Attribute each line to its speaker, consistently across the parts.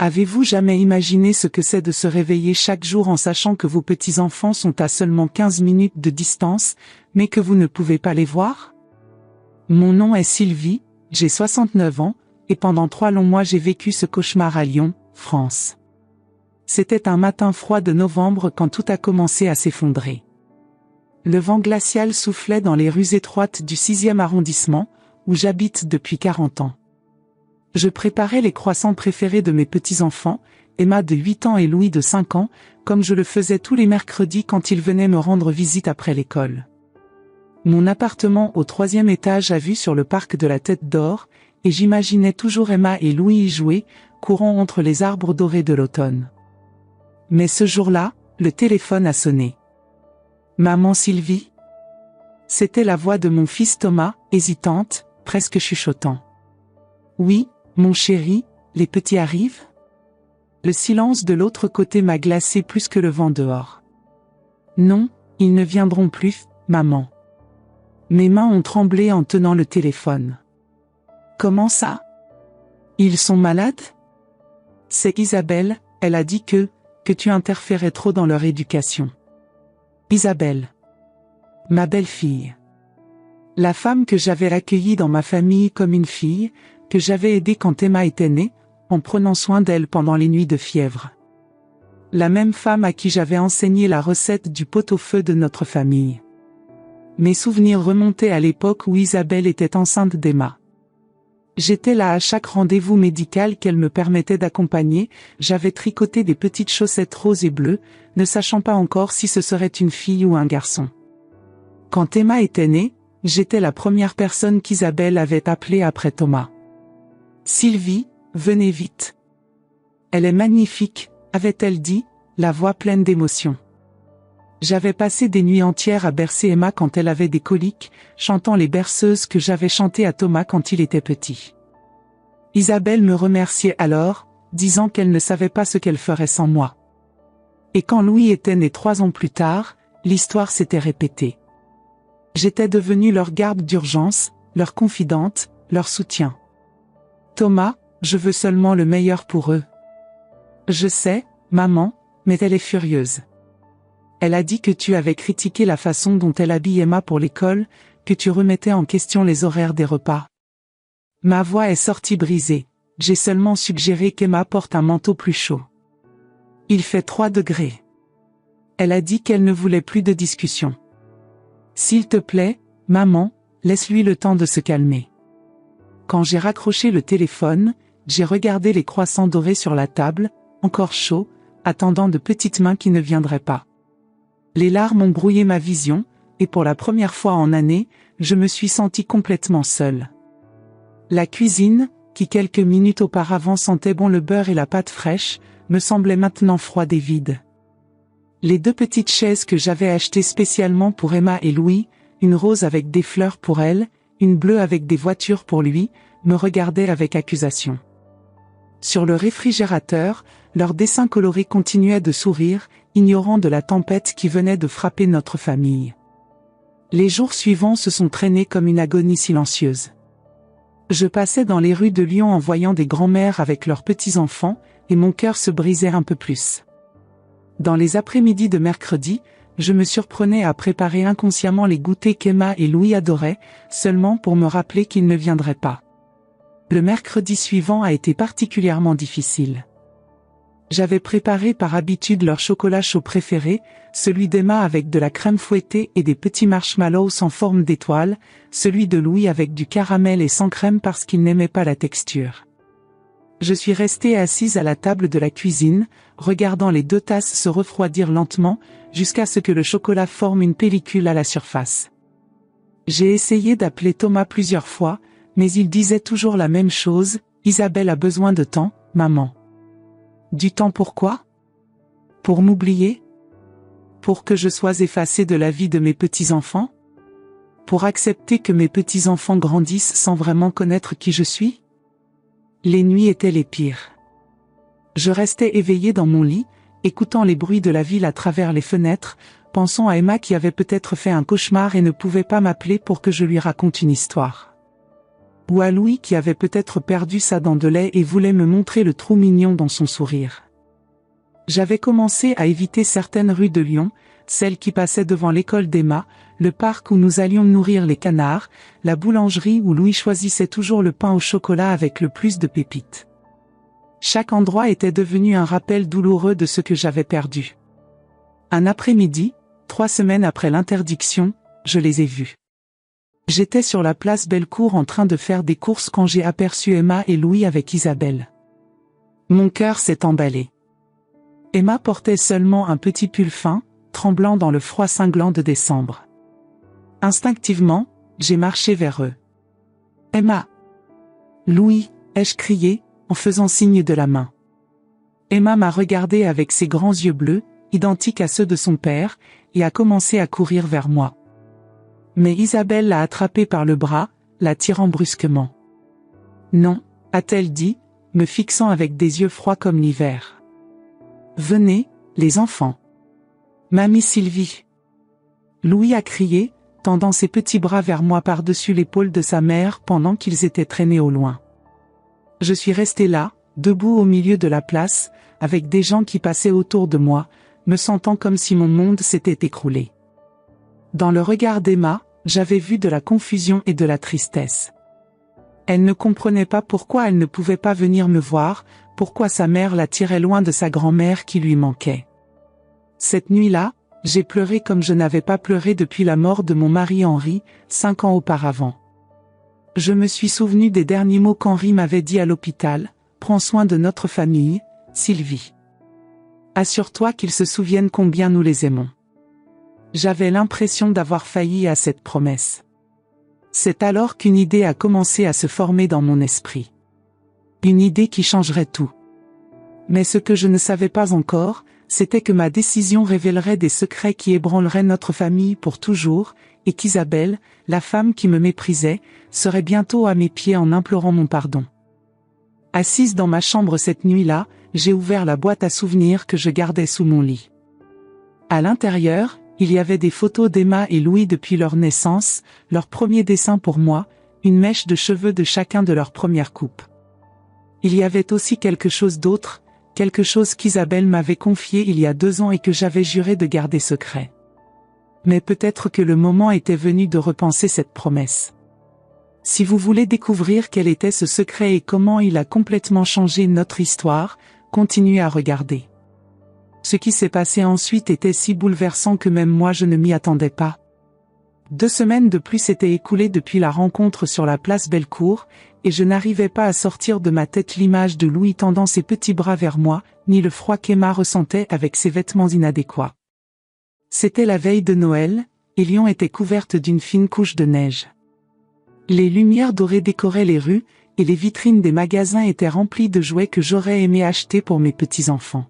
Speaker 1: Avez-vous jamais imaginé ce que c'est de se réveiller chaque jour en sachant que vos petits-enfants sont à seulement 15 minutes de distance, mais que vous ne pouvez pas les voir? Mon nom est Sylvie, j'ai 69 ans, et pendant 3 longs mois j'ai vécu ce cauchemar à Lyon, France. C'était un matin froid de novembre quand tout a commencé à s'effondrer. Le vent glacial soufflait dans les rues étroites du 6e arrondissement, où j'habite depuis 40 ans. Je préparais les croissants préférés de mes petits-enfants, Emma de 8 ans et Louis de 5 ans, comme je le faisais tous les mercredis quand ils venaient me rendre visite après l'école. Mon appartement au 3e étage a vue sur le parc de la Tête d'Or, et j'imaginais toujours Emma et Louis y jouer, courant entre les arbres dorés de l'automne. Mais ce jour-là, le téléphone a sonné. « Maman Sylvie ?» C'était la voix de mon fils Thomas, hésitante, presque chuchotant. « Oui, mon chéri, les petits arrivent ?» Le silence de l'autre côté m'a glacé plus que le vent dehors. « Non, ils ne viendront plus, maman. » Mes mains ont tremblé en tenant le téléphone. « Comment ça? Ils sont malades? » C'est Isabelle, elle a dit que tu interférais trop dans leur éducation. Isabelle. Ma belle-fille. La femme que j'avais accueillie dans ma famille comme une fille, que j'avais aidée quand Emma était née, en prenant soin d'elle pendant les nuits de fièvre. La même femme à qui j'avais enseigné la recette du pot-au-feu de notre famille. Mes souvenirs remontaient à l'époque où Isabelle était enceinte d'Emma. J'étais là à chaque rendez-vous médical qu'elle me permettait d'accompagner, j'avais tricoté des petites chaussettes roses et bleues, ne sachant pas encore si ce serait une fille ou un garçon. Quand Emma était née, j'étais la première personne qu'Isabelle avait appelée après Thomas. « Sylvie, venez vite. »« Elle est magnifique », avait-elle dit, la voix pleine d'émotion. J'avais passé des nuits entières à bercer Emma quand elle avait des coliques, chantant les berceuses que j'avais chantées à Thomas quand il était petit. Isabelle me remerciait alors, disant qu'elle ne savait pas ce qu'elle ferait sans moi. Et quand Louis était né 3 ans plus tard, l'histoire s'était répétée. J'étais devenue leur garde d'urgence, leur confidente, leur soutien. Thomas, je veux seulement le meilleur pour eux. Je sais, maman, mais elle est furieuse. Elle a dit que tu avais critiqué la façon dont elle habille Emma pour l'école, que tu remettais en question les horaires des repas. Ma voix est sortie brisée. J'ai seulement suggéré qu'Emma porte un manteau plus chaud. Il fait 3 degrés. Elle a dit qu'elle ne voulait plus de discussion. S'il te plaît, maman, laisse-lui le temps de se calmer. Quand j'ai raccroché le téléphone, j'ai regardé les croissants dorés sur la table, encore chauds, attendant de petites mains qui ne viendraient pas. Les larmes ont brouillé ma vision, et pour la première fois en années, je me suis sentie complètement seule. La cuisine, qui quelques minutes auparavant sentait bon le beurre et la pâte fraîche, me semblait maintenant froide et vide. Les 2 petites chaises que j'avais achetées spécialement pour Emma et Louis, une rose avec des fleurs pour elle, une bleue avec des voitures pour lui, me regardaient avec accusation. Sur le réfrigérateur, leurs dessins colorés continuaient de sourire, ignorant de la tempête qui venait de frapper notre famille. Les jours suivants se sont traînés comme une agonie silencieuse. Je passais dans les rues de Lyon en voyant des grands-mères avec leurs petits-enfants, et mon cœur se brisait un peu plus. Dans les après-midi de mercredi, je me surprenais à préparer inconsciemment les goûters qu'Emma et Louis adoraient, seulement pour me rappeler qu'ils ne viendraient pas. Le mercredi suivant a été particulièrement difficile. J'avais préparé par habitude leur chocolat chaud préféré, celui d'Emma avec de la crème fouettée et des petits marshmallows en forme d'étoile, celui de Louis avec du caramel et sans crème parce qu'il n'aimait pas la texture. Je suis restée assise à la table de la cuisine, regardant les 2 tasses se refroidir lentement, jusqu'à ce que le chocolat forme une pellicule à la surface. J'ai essayé d'appeler Thomas plusieurs fois, mais il disait toujours la même chose, « Isabelle a besoin de temps, maman. » Du temps pourquoi? Pour m'oublier? Pour que je sois effacée de la vie de mes petits-enfants? Pour accepter que mes petits-enfants grandissent sans vraiment connaître qui je suis? Les nuits étaient les pires. Je restais éveillée dans mon lit, écoutant les bruits de la ville à travers les fenêtres, pensant à Emma qui avait peut-être fait un cauchemar et ne pouvait pas m'appeler pour que je lui raconte une histoire. Ou à Louis qui avait peut-être perdu sa dent de lait et voulait me montrer le trou mignon dans son sourire. J'avais commencé à éviter certaines rues de Lyon, celles qui passaient devant l'école d'Emma, le parc où nous allions nourrir les canards, la boulangerie où Louis choisissait toujours le pain au chocolat avec le plus de pépites. Chaque endroit était devenu un rappel douloureux de ce que j'avais perdu. Un après-midi, 3 semaines après l'interdiction, je les ai vus. J'étais sur la place Bellecour en train de faire des courses quand j'ai aperçu Emma et Louis avec Isabelle. Mon cœur s'est emballé. Emma portait seulement un petit pull fin, tremblant dans le froid cinglant de décembre. Instinctivement, j'ai marché vers eux. « Emma !»« Louis !» ai-je crié, en faisant signe de la main. Emma m'a regardé avec ses grands yeux bleus, identiques à ceux de son père, et a commencé à courir vers moi. Mais Isabelle l'a attrapée par le bras, la tirant brusquement. « Non !» a-t-elle dit, me fixant avec des yeux froids comme l'hiver. « Venez, les enfants. Mamie Sylvie. » Louis a crié, tendant ses petits bras vers moi par-dessus l'épaule de sa mère pendant qu'ils étaient traînés au loin. Je suis resté là, debout au milieu de la place, avec des gens qui passaient autour de moi, me sentant comme si mon monde s'était écroulé. Dans le regard d'Emma, j'avais vu de la confusion et de la tristesse. Elle ne comprenait pas pourquoi elle ne pouvait pas venir me voir, pourquoi sa mère la tirait loin de sa grand-mère qui lui manquait. Cette nuit-là, j'ai pleuré comme je n'avais pas pleuré depuis la mort de mon mari Henri, 5 ans auparavant. Je me suis souvenu des derniers mots qu'Henri m'avait dit à l'hôpital: « Prends soin de notre famille, Sylvie. Assure-toi qu'ils se souviennent combien nous les aimons. » J'avais l'impression d'avoir failli à cette promesse. C'est alors qu'une idée a commencé à se former dans mon esprit. Une idée qui changerait tout. Mais ce que je ne savais pas encore, c'était que ma décision révélerait des secrets qui ébranleraient notre famille pour toujours, et qu'Isabelle, la femme qui me méprisait, serait bientôt à mes pieds en implorant mon pardon. Assise dans ma chambre cette nuit-là, j'ai ouvert la boîte à souvenirs que je gardais sous mon lit. À l'intérieur, il y avait des photos d'Emma et Louis depuis leur naissance, leur premier dessin pour moi, une mèche de cheveux de chacun de leur première coupe. Il y avait aussi quelque chose d'autre, quelque chose qu'Isabelle m'avait confié il y a 2 ans et que j'avais juré de garder secret. Mais peut-être que le moment était venu de repenser cette promesse. Si vous voulez découvrir quel était ce secret et comment il a complètement changé notre histoire, continuez à regarder. Ce qui s'est passé ensuite était si bouleversant que même moi je ne m'y attendais pas. 2 semaines de plus s'étaient écoulées depuis la rencontre sur la place Bellecour, et je n'arrivais pas à sortir de ma tête l'image de Louis tendant ses petits bras vers moi, ni le froid qu'Emma ressentait avec ses vêtements inadéquats. C'était la veille de Noël, et Lyon était couverte d'une fine couche de neige. Les lumières dorées décoraient les rues, et les vitrines des magasins étaient remplies de jouets que j'aurais aimé acheter pour mes petits-enfants.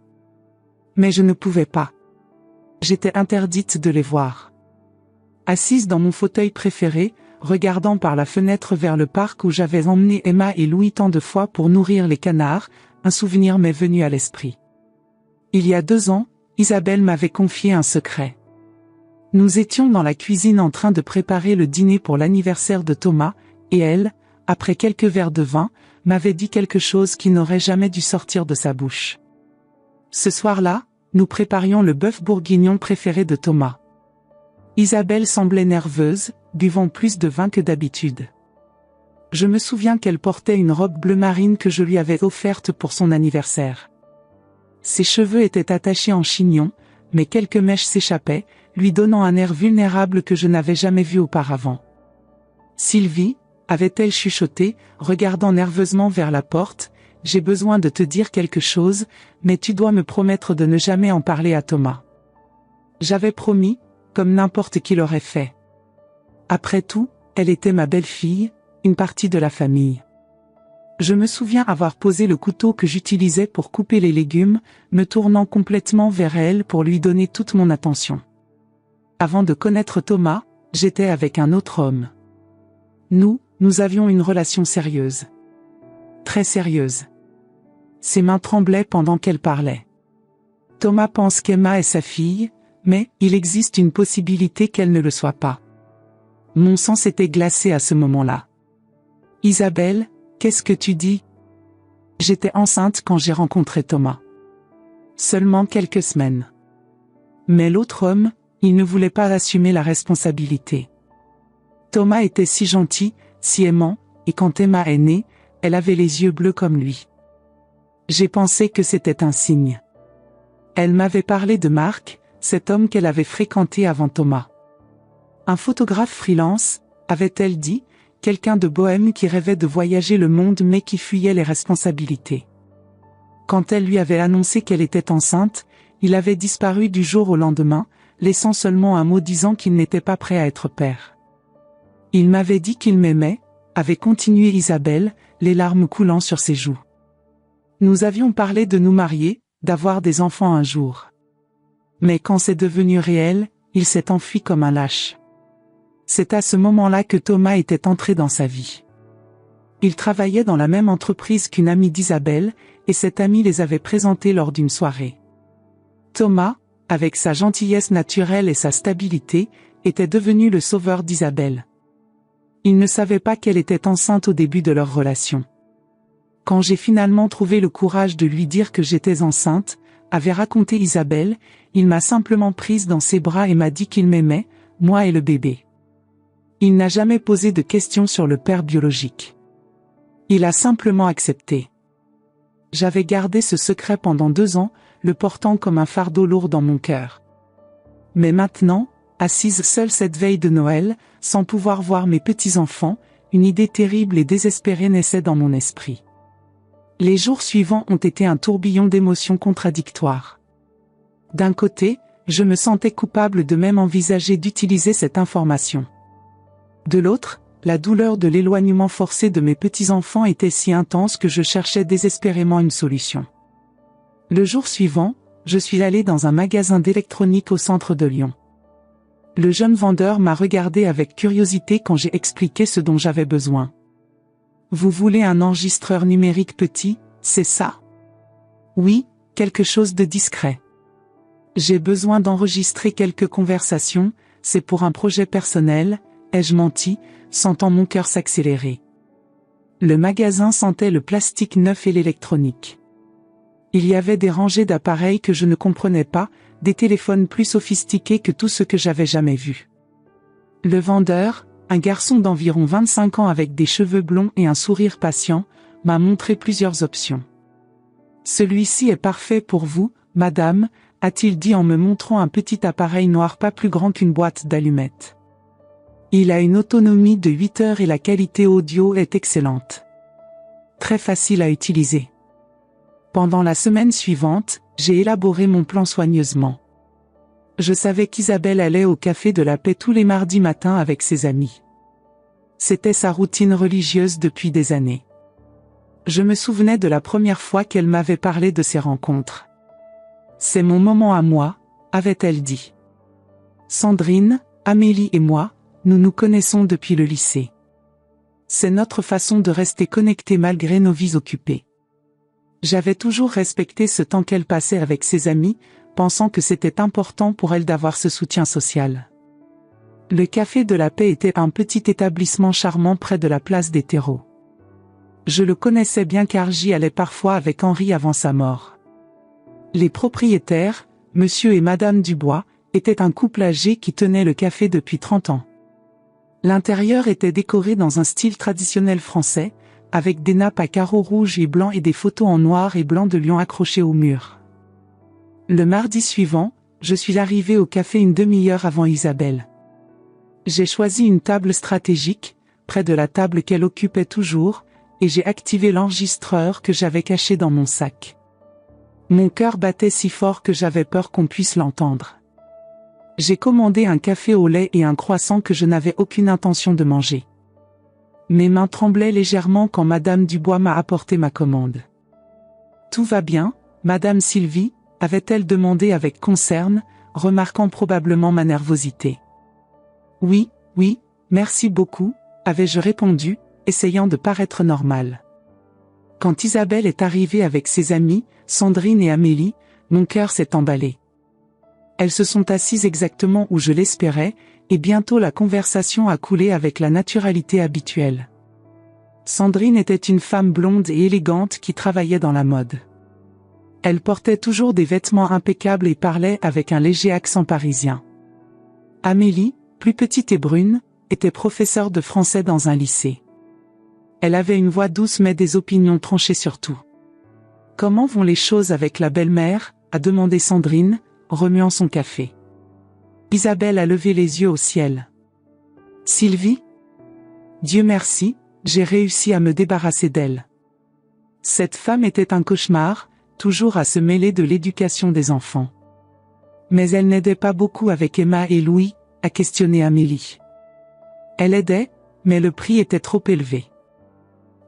Speaker 1: Mais je ne pouvais pas. J'étais interdite de les voir. Assise dans mon fauteuil préféré, regardant par la fenêtre vers le parc où j'avais emmené Emma et Louis tant de fois pour nourrir les canards, un souvenir m'est venu à l'esprit. Il y a 2 ans, Isabelle m'avait confié un secret. Nous étions dans la cuisine en train de préparer le dîner pour l'anniversaire de Thomas, et elle, après quelques verres de vin, m'avait dit quelque chose qui n'aurait jamais dû sortir de sa bouche. Ce soir-là, nous préparions le bœuf bourguignon préféré de Thomas. Isabelle semblait nerveuse, buvant plus de vin que d'habitude. Je me souviens qu'elle portait une robe bleu marine que je lui avais offerte pour son anniversaire. Ses cheveux étaient attachés en chignon, mais quelques mèches s'échappaient, lui donnant un air vulnérable que je n'avais jamais vu auparavant. « Sylvie » avait-elle chuchoté, regardant nerveusement vers la porte, « j'ai besoin de te dire quelque chose, mais tu dois me promettre de ne jamais en parler à Thomas. » J'avais promis, comme n'importe qui l'aurait fait. Après tout, elle était ma belle-fille, une partie de la famille. Je me souviens avoir posé le couteau que j'utilisais pour couper les légumes, me tournant complètement vers elle pour lui donner toute mon attention. Avant de connaître Thomas, j'étais avec un autre homme. Nous avions une relation sérieuse. Très sérieuse. Ses mains tremblaient pendant qu'elle parlait. Thomas pense qu'Emma est sa fille, mais il existe une possibilité qu'elle ne le soit pas. Mon sang s'était glacé à ce moment-là. Isabelle, qu'est-ce que tu dis? J'étais enceinte quand j'ai rencontré Thomas. Seulement quelques semaines. Mais l'autre homme, il ne voulait pas assumer la responsabilité. Thomas était si gentil, si aimant, et quand Emma est née, elle avait les yeux bleus comme lui. J'ai pensé que c'était un signe. Elle m'avait parlé de Marc, cet homme qu'elle avait fréquenté avant Thomas. Un photographe freelance, avait-elle dit, quelqu'un de bohème qui rêvait de voyager le monde mais qui fuyait les responsabilités. Quand elle lui avait annoncé qu'elle était enceinte, il avait disparu du jour au lendemain, laissant seulement un mot disant qu'il n'était pas prêt à être père. Il m'avait dit qu'il m'aimait, avait continué Isabelle, les larmes coulant sur ses joues. Nous avions parlé de nous marier, d'avoir des enfants un jour. Mais quand c'est devenu réel, il s'est enfui comme un lâche. C'est à ce moment-là que Thomas était entré dans sa vie. Il travaillait dans la même entreprise qu'une amie d'Isabelle, et cette amie les avait présentés lors d'une soirée. Thomas, avec sa gentillesse naturelle et sa stabilité, était devenu le sauveur d'Isabelle. Il ne savait pas qu'elle était enceinte au début de leur relation. Quand j'ai finalement trouvé le courage de lui dire que j'étais enceinte, avait raconté Isabelle, il m'a simplement prise dans ses bras et m'a dit qu'il m'aimait, moi et le bébé. Il n'a jamais posé de questions sur le père biologique. Il a simplement accepté. J'avais gardé ce secret pendant 2 ans, le portant comme un fardeau lourd dans mon cœur. Mais maintenant, assise seule cette veille de Noël, sans pouvoir voir mes petits-enfants, une idée terrible et désespérée naissait dans mon esprit. Les jours suivants ont été un tourbillon d'émotions contradictoires. D'un côté, je me sentais coupable de même envisager d'utiliser cette information. De l'autre, la douleur de l'éloignement forcé de mes petits-enfants était si intense que je cherchais désespérément une solution. Le jour suivant, je suis allé dans un magasin d'électronique au centre de Lyon. Le jeune vendeur m'a regardé avec curiosité quand j'ai expliqué ce dont j'avais besoin. « Vous voulez un enregistreur numérique petit, c'est ça ? » ?»« Oui, quelque chose de discret. J'ai besoin d'enregistrer quelques conversations, c'est pour un projet personnel, » ai-je menti, sentant mon cœur s'accélérer. Le magasin sentait le plastique neuf et l'électronique. Il y avait des rangées d'appareils que je ne comprenais pas, des téléphones plus sophistiqués que tout ce que j'avais jamais vu. Le vendeur, un garçon d'environ 25 ans avec des cheveux blonds et un sourire patient, m'a montré plusieurs options. « Celui-ci est parfait pour vous, madame », a-t-il dit en me montrant un petit appareil noir pas plus grand qu'une boîte d'allumettes. Il a une autonomie de 8 heures et la qualité audio est excellente. Très facile à utiliser. Pendant la semaine suivante, j'ai élaboré mon plan soigneusement. Je savais qu'Isabelle allait au Café de la Paix tous les mardis matins avec ses amis. C'était sa routine religieuse depuis des années. Je me souvenais de la première fois qu'elle m'avait parlé de ces rencontres. « C'est mon moment à moi », avait-elle dit. Sandrine, Amélie et moi, nous nous connaissons depuis le lycée. C'est notre façon de rester connectés malgré nos vies occupées. J'avais toujours respecté ce temps qu'elle passait avec ses amis, pensant que c'était important pour elle d'avoir ce soutien social. Le Café de la Paix était un petit établissement charmant près de la place des Terreaux. Je le connaissais bien car j'y allais parfois avec Henri avant sa mort. Les propriétaires, Monsieur et Madame Dubois, étaient un couple âgé qui tenait le café depuis 30 ans. L'intérieur était décoré dans un style traditionnel français, avec des nappes à carreaux rouges et blancs et des photos en noir et blanc de lions accrochés au mur. Le mardi suivant, je suis arrivé au café une demi-heure avant Isabelle. J'ai choisi une table stratégique, près de la table qu'elle occupait toujours, et j'ai activé l'enregistreur que j'avais caché dans mon sac. Mon cœur battait si fort que j'avais peur qu'on puisse l'entendre. J'ai commandé un café au lait et un croissant que je n'avais aucune intention de manger. Mes mains tremblaient légèrement quand Madame Dubois m'a apporté ma commande. « Tout va bien, Madame Sylvie ?» avait-elle demandé avec concern, remarquant probablement ma nervosité. « Oui, oui, merci beaucoup », avais-je répondu, essayant de paraître normal. Quand Isabelle est arrivée avec ses amies, Sandrine et Amélie, mon cœur s'est emballé. Elles se sont assises exactement où je l'espérais, et bientôt la conversation a coulé avec la naturalité habituelle. Sandrine était une femme blonde et élégante qui travaillait dans la mode. Elle portait toujours des vêtements impeccables et parlait avec un léger accent parisien. Amélie, plus petite et brune, était professeure de français dans un lycée. Elle avait une voix douce mais des opinions tranchées sur tout. « Comment vont les choses avec la belle-mère » a demandé Sandrine, remuant son café. Isabelle a levé les yeux au ciel. « Sylvie ? Dieu merci, j'ai réussi à me débarrasser d'elle. » Cette femme était un cauchemar, toujours à se mêler de l'éducation des enfants. Mais elle n'aidait pas beaucoup avec Emma et Louis, a questionné Amélie. Elle aidait, mais le prix était trop élevé.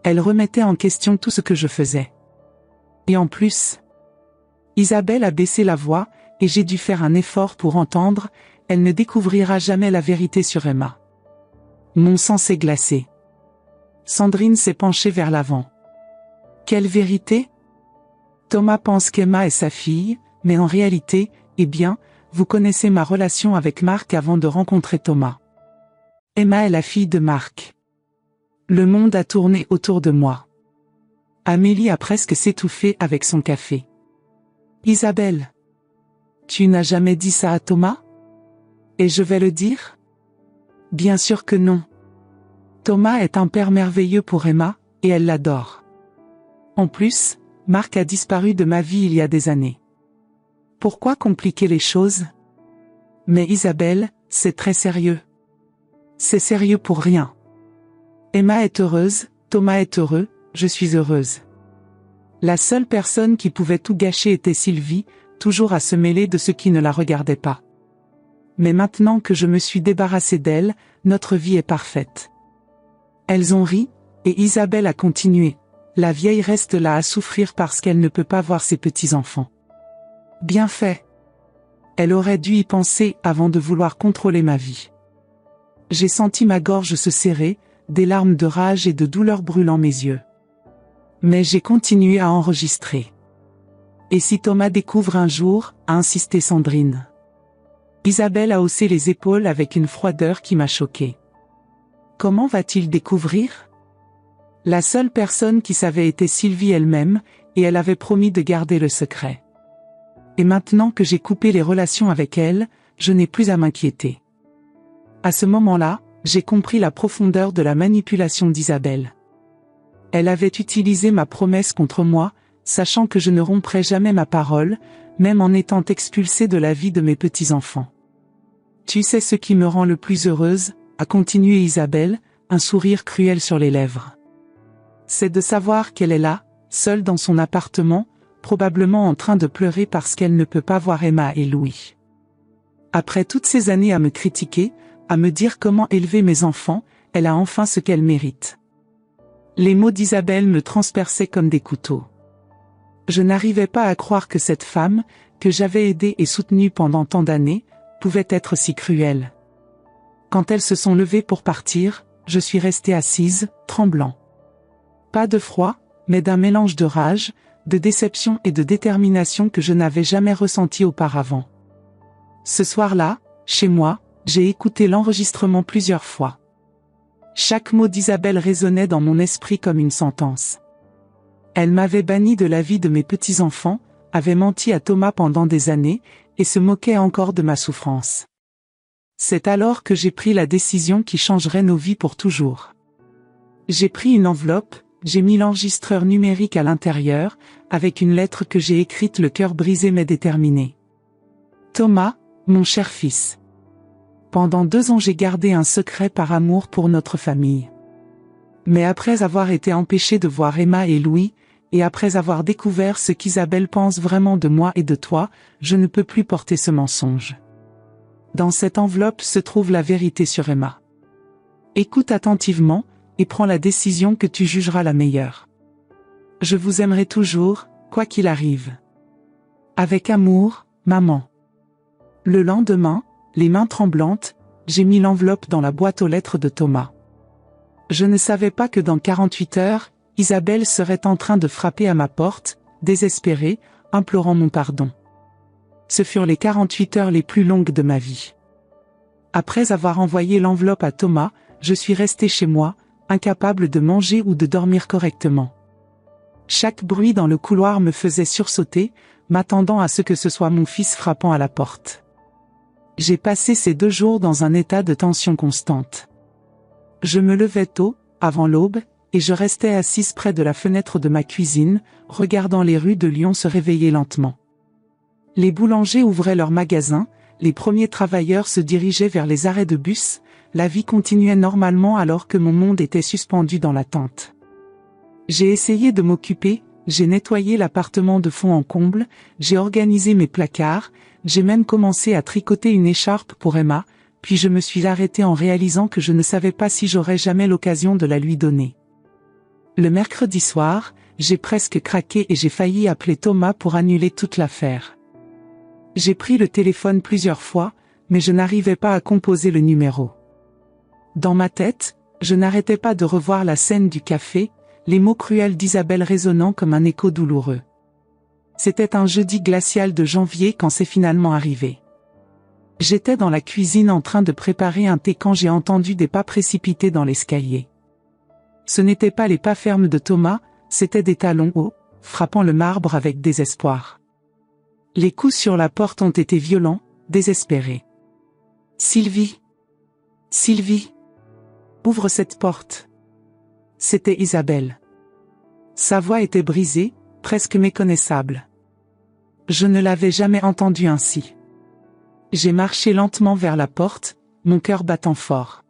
Speaker 1: Elle remettait en question tout ce que je faisais. Et en plus, Isabelle a baissé la voix, et j'ai dû faire un effort pour entendre, elle ne découvrira jamais la vérité sur Emma. Mon sang s'est glacé. Sandrine s'est penchée vers l'avant. Quelle vérité ? Thomas pense qu'Emma est sa fille, mais en réalité, eh bien, vous connaissez ma relation avec Marc avant de rencontrer Thomas. Emma est la fille de Marc. Le monde a tourné autour de moi. Amélie a presque s'étouffé avec son café. Isabelle, tu n'as jamais dit ça à Thomas ? Et je vais le dire ? Bien sûr que non. Thomas est un père merveilleux pour Emma, et elle l'adore. En plus, Marc a disparu de ma vie il y a des années. Pourquoi compliquer les choses ? Mais Isabelle, c'est très sérieux. C'est sérieux pour rien. Emma est heureuse, Thomas est heureux, je suis heureuse. La seule personne qui pouvait tout gâcher était Sylvie, toujours à se mêler de ce qui ne la regardait pas. Mais maintenant que je me suis débarrassée d'elle, notre vie est parfaite. Elles ont ri, et Isabelle a continué. La vieille reste là à souffrir parce qu'elle ne peut pas voir ses petits-enfants. Bien fait. Elle aurait dû y penser avant de vouloir contrôler ma vie. J'ai senti ma gorge se serrer, des larmes de rage et de douleur brûlant mes yeux. Mais j'ai continué à enregistrer. Et si Thomas découvre un jour, a insisté Sandrine. Isabelle a haussé les épaules avec une froideur qui m'a choquée. Comment va-t-il découvrir ? La seule personne qui savait était Sylvie elle-même, et elle avait promis de garder le secret. Et maintenant que j'ai coupé les relations avec elle, je n'ai plus à m'inquiéter. À ce moment-là, j'ai compris la profondeur de la manipulation d'Isabelle. Elle avait utilisé ma promesse contre moi, sachant que je ne romprais jamais ma parole, même en étant expulsée de la vie de mes petits-enfants. Tu sais ce qui me rend le plus heureuse, a continué Isabelle, un sourire cruel sur les lèvres. C'est de savoir qu'elle est là, seule dans son appartement, probablement en train de pleurer parce qu'elle ne peut pas voir Emma et Louis. Après toutes ces années à me critiquer, à me dire comment élever mes enfants, elle a enfin ce qu'elle mérite. Les mots d'Isabelle me transperçaient comme des couteaux. Je n'arrivais pas à croire que cette femme, que j'avais aidée et soutenue pendant tant d'années, pouvait être si cruelle. Quand elles se sont levées pour partir, je suis restée assise, tremblant. Pas de froid, mais d'un mélange de rage, de déception et de détermination que je n'avais jamais ressenti auparavant. Ce soir-là, chez moi, j'ai écouté l'enregistrement plusieurs fois. Chaque mot d'Isabelle résonnait dans mon esprit comme une sentence. Elle m'avait banni de la vie de mes petits-enfants, avait menti à Thomas pendant des années, et se moquait encore de ma souffrance. C'est alors que j'ai pris la décision qui changerait nos vies pour toujours. J'ai pris une enveloppe, j'ai mis l'enregistreur numérique à l'intérieur, avec une lettre que j'ai écrite le cœur brisé mais déterminé. Thomas, mon cher fils. Pendant 2 ans j'ai gardé un secret par amour pour notre famille. Mais après avoir été empêché de voir Emma et Louis, et après avoir découvert ce qu'Isabelle pense vraiment de moi et de toi, je ne peux plus porter ce mensonge. Dans cette enveloppe se trouve la vérité sur Emma. Écoute attentivement, et prends la décision que tu jugeras la meilleure. Je vous aimerai toujours, quoi qu'il arrive. Avec amour, maman. Le lendemain, les mains tremblantes, j'ai mis l'enveloppe dans la boîte aux lettres de Thomas. Je ne savais pas que dans 48 heures, Isabelle serait en train de frapper à ma porte, désespérée, implorant mon pardon. Ce furent les 48 heures les plus longues de ma vie. Après avoir envoyé l'enveloppe à Thomas, je suis restée chez moi, incapable de manger ou de dormir correctement. Chaque bruit dans le couloir me faisait sursauter, m'attendant à ce que ce soit mon fils frappant à la porte. J'ai passé ces 2 jours dans un état de tension constante. Je me levais tôt, avant l'aube, et je restais assise près de la fenêtre de ma cuisine, regardant les rues de Lyon se réveiller lentement. Les boulangers ouvraient leurs magasins, les premiers travailleurs se dirigeaient vers les arrêts de bus, la vie continuait normalement alors que mon monde était suspendu dans l'attente. J'ai essayé de m'occuper, j'ai nettoyé l'appartement de fond en comble, j'ai organisé mes placards, j'ai même commencé à tricoter une écharpe pour Emma, puis je me suis arrêtée en réalisant que je ne savais pas si j'aurais jamais l'occasion de la lui donner. Le mercredi soir, j'ai presque craqué et j'ai failli appeler Thomas pour annuler toute l'affaire. J'ai pris le téléphone plusieurs fois, mais je n'arrivais pas à composer le numéro. Dans ma tête, je n'arrêtais pas de revoir la scène du café, les mots cruels d'Isabelle résonnant comme un écho douloureux. C'était un jeudi glacial de janvier quand c'est finalement arrivé. J'étais dans la cuisine en train de préparer un thé quand j'ai entendu des pas précipités dans l'escalier. Ce n'étaient pas les pas fermes de Thomas, c'étaient des talons hauts, frappant le marbre avec désespoir. Les coups sur la porte ont été violents, désespérés. « Sylvie! Sylvie! Ouvre cette porte !» C'était Isabelle. Sa voix était brisée, presque méconnaissable. Je ne l'avais jamais entendue ainsi. J'ai marché lentement vers la porte, mon cœur battant fort.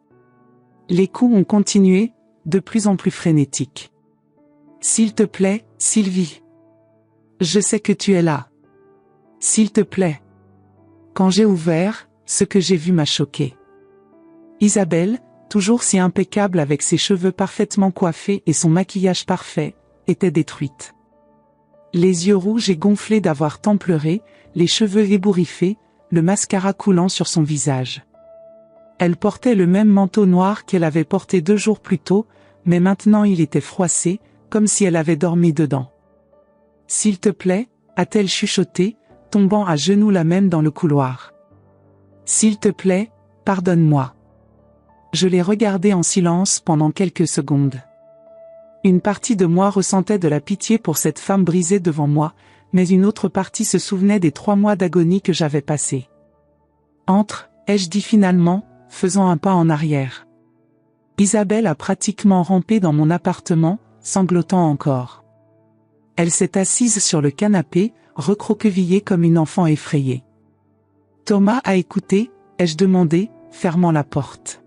Speaker 1: Les coups ont continué, de plus en plus frénétiques. « S'il te plaît, Sylvie. Je sais que tu es là. S'il te plaît. » Quand j'ai ouvert, ce que j'ai vu m'a choqué. Isabelle, toujours si impeccable avec ses cheveux parfaitement coiffés et son maquillage parfait, était détruite. Les yeux rouges et gonflés d'avoir tant pleuré, les cheveux ébouriffés, le mascara coulant sur son visage. Elle portait le même manteau noir qu'elle avait porté 2 jours plus tôt, mais maintenant il était froissé, comme si elle avait dormi dedans. « S'il te plaît » a-t-elle chuchoté, tombant à genoux là même dans le couloir. « S'il te plaît, pardonne-moi. » Je l'ai regardée en silence pendant quelques secondes. Une partie de moi ressentait de la pitié pour cette femme brisée devant moi, mais une autre partie se souvenait des 3 mois d'agonie que j'avais passés. « Entre » ai-je dit finalement, faisant un pas en arrière. Isabelle a pratiquement rampé dans mon appartement, sanglotant encore. Elle s'est assise sur le canapé, recroquevillée comme une enfant effrayée. « Thomas a écouté » ai-je demandé, fermant la porte.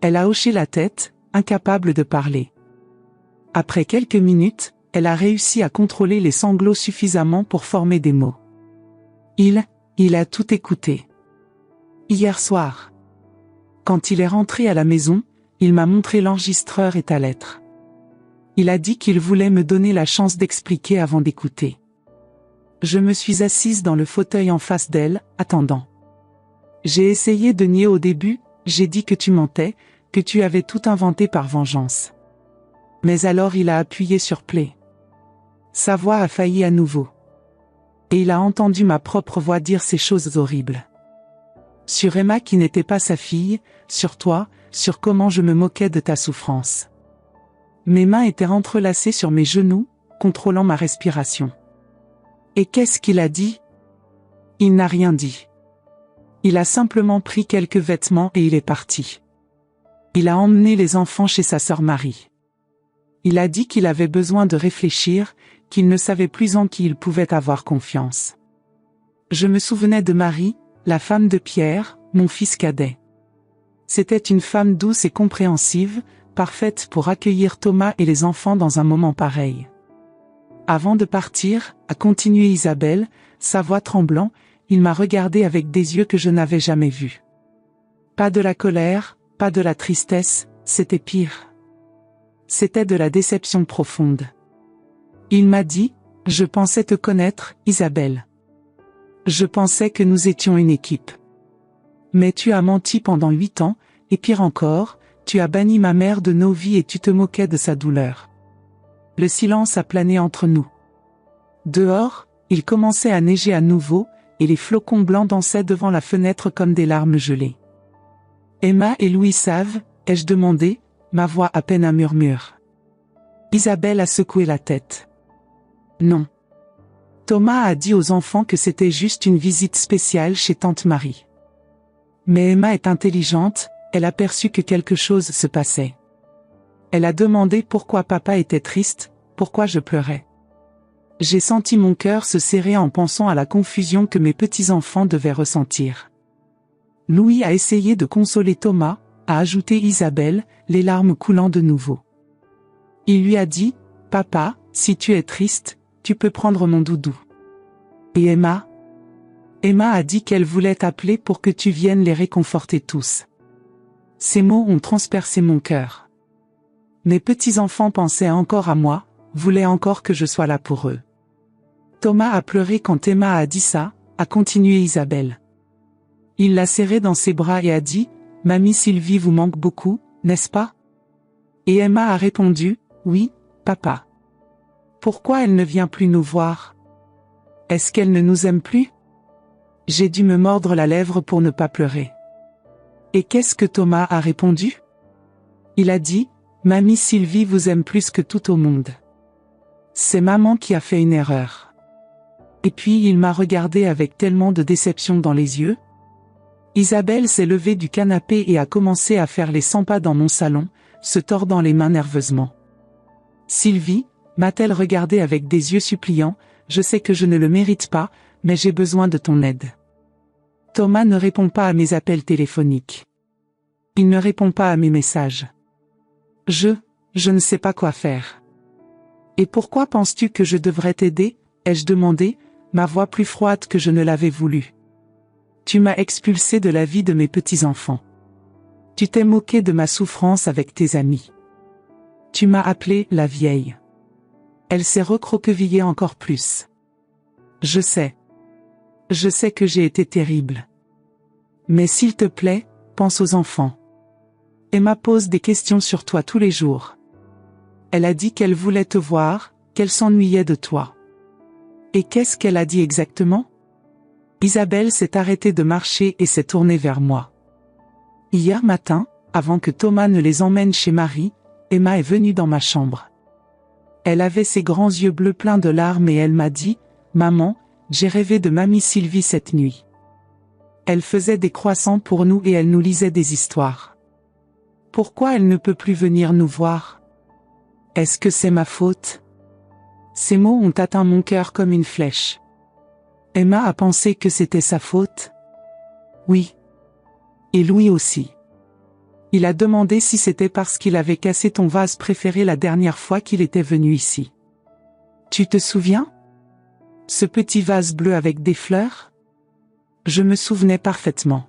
Speaker 1: Elle a hoché la tête, incapable de parler. Après quelques minutes, elle a réussi à contrôler les sanglots suffisamment pour former des mots. Il a tout écouté. Hier soir. Quand il est rentré à la maison, il m'a montré l'enregistreur et ta lettre. Il a dit qu'il voulait me donner la chance d'expliquer avant d'écouter. Je me suis assise dans le fauteuil en face d'elle, attendant. J'ai essayé de nier au début, j'ai dit que tu mentais, que tu avais tout inventé par vengeance. Mais alors il a appuyé sur play. Sa voix a failli à nouveau. Et il a entendu ma propre voix dire ces choses horribles. Sur Emma qui n'était pas sa fille, sur toi, sur comment je me moquais de ta souffrance. Mes mains étaient entrelacées sur mes genoux, contrôlant ma respiration. Et qu'est-ce qu'il a dit? Il n'a rien dit. Il a simplement pris quelques vêtements et il est parti. Il a emmené les enfants chez sa sœur Marie. Il a dit qu'il avait besoin de réfléchir, qu'il ne savait plus en qui il pouvait avoir confiance. Je me souvenais de Marie, la femme de Pierre, mon fils cadet. C'était une femme douce et compréhensive, parfaite pour accueillir Thomas et les enfants dans un moment pareil. Avant de partir, a continué Isabelle, sa voix tremblant, il m'a regardé avec des yeux que je n'avais jamais vus. Pas de la colère, pas de la tristesse, c'était pire. C'était de la déception profonde. Il m'a dit, « Je pensais te connaître, Isabelle. Je pensais que nous étions une équipe. Mais tu as menti pendant 8 ans, et pire encore, tu as banni ma mère de nos vies et tu te moquais de sa douleur. » Le silence a plané entre nous. Dehors, il commençait à neiger à nouveau, et les flocons blancs dansaient devant la fenêtre comme des larmes gelées. « Emma et Louis savent ?» ai-je demandé, ma voix à peine un murmure. Isabelle a secoué la tête. Non. Thomas a dit aux enfants que c'était juste une visite spéciale chez tante Marie. Mais Emma est intelligente, elle a perçu que quelque chose se passait. Elle a demandé pourquoi papa était triste, pourquoi je pleurais. J'ai senti mon cœur se serrer en pensant à la confusion que mes petits-enfants devaient ressentir. Louis a essayé de consoler Thomas, a ajouté Isabelle, les larmes coulant de nouveau. Il lui a dit, « Papa, si tu es triste, tu peux prendre mon doudou. » Et Emma? Emma a dit qu'elle voulait t'appeler pour que tu viennes les réconforter tous. Ces mots ont transpercé mon cœur. Mes petits-enfants pensaient encore à moi, voulaient encore que je sois là pour eux. Thomas a pleuré quand Emma a dit ça, a continué Isabelle. Il l'a serré dans ses bras et a dit, « Mamie Sylvie vous manque beaucoup, n'est-ce pas ?» Et Emma a répondu, « Oui, papa. » Pourquoi elle ne vient plus nous voir? Est-ce qu'elle ne nous aime plus? J'ai dû me mordre la lèvre pour ne pas pleurer. Et qu'est-ce que Thomas a répondu? Il a dit, « Mamie Sylvie vous aime plus que tout au monde. C'est maman qui a fait une erreur. » Et puis il m'a regardé avec tellement de déception dans les yeux. Isabelle s'est levée du canapé et a commencé à faire les 100 pas dans mon salon, se tordant les mains nerveusement. « Sylvie » m'a-t-elle regardé avec des yeux suppliants, « je sais que je ne le mérite pas, mais j'ai besoin de ton aide. » Thomas ne répond pas à mes appels téléphoniques. Il ne répond pas à mes messages. Je ne sais pas quoi faire. Et pourquoi penses-tu que je devrais t'aider? Ai-je demandé, ma voix plus froide que je ne l'avais voulu. Tu m'as expulsé de la vie de mes petits-enfants. Tu t'es moqué de ma souffrance avec tes amis. Tu m'as appelée la vieille. Elle s'est recroquevillée encore plus. Je sais. Je sais que j'ai été terrible. Mais s'il te plaît, pense aux enfants. Emma pose des questions sur toi tous les jours. Elle a dit qu'elle voulait te voir, qu'elle s'ennuyait de toi. Et qu'est-ce qu'elle a dit exactement? Isabelle s'est arrêtée de marcher et s'est tournée vers moi. Hier matin, avant que Thomas ne les emmène chez Marie, Emma est venue dans ma chambre. Elle avait ses grands yeux bleus pleins de larmes et elle m'a dit, « Maman, j'ai rêvé de mamie Sylvie cette nuit. Elle faisait des croissants pour nous et elle nous lisait des histoires. Pourquoi elle ne peut plus venir nous voir? Est-ce que c'est ma faute? » Ces mots ont atteint mon cœur comme une flèche. Emma a pensé que c'était sa faute? Oui. Et Louis aussi. Il a demandé si c'était parce qu'il avait cassé ton vase préféré la dernière fois qu'il était venu ici. Tu te souviens? Ce petit vase bleu avec des fleurs? Je me souvenais parfaitement.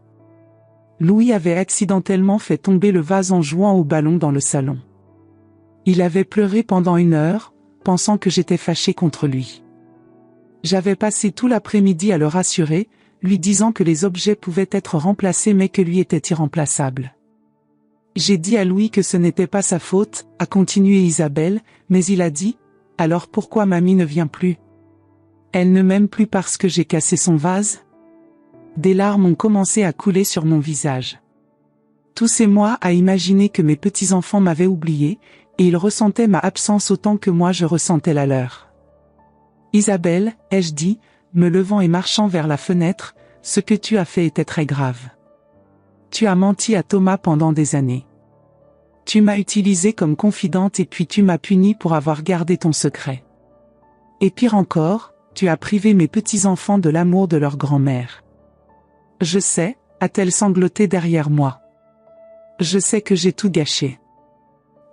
Speaker 1: Louis avait accidentellement fait tomber le vase en jouant au ballon dans le salon. Il avait pleuré pendant 1 heure, pensant que j'étais fâchée contre lui. J'avais passé tout l'après-midi à le rassurer, lui disant que les objets pouvaient être remplacés mais que lui était irremplaçable. J'ai dit à Louis que ce n'était pas sa faute, a continué Isabelle, mais il a dit, « Alors pourquoi mamie ne vient plus? Elle ne m'aime plus parce que j'ai cassé son vase ?» Des larmes ont commencé à couler sur mon visage. Tous ces mois à imaginer que mes petits-enfants m'avaient oublié, et ils ressentaient ma absence autant que moi je ressentais la leur. « Isabelle, ai-je dit, me levant et marchant vers la fenêtre, ce que tu as fait était très grave. Tu as menti à Thomas pendant des années. Tu m'as utilisée comme confidente et puis tu m'as puni pour avoir gardé ton secret. Et pire encore, tu as privé mes petits-enfants de l'amour de leur grand-mère. Je sais, a-t-elle sangloté derrière moi. Je sais que j'ai tout gâché.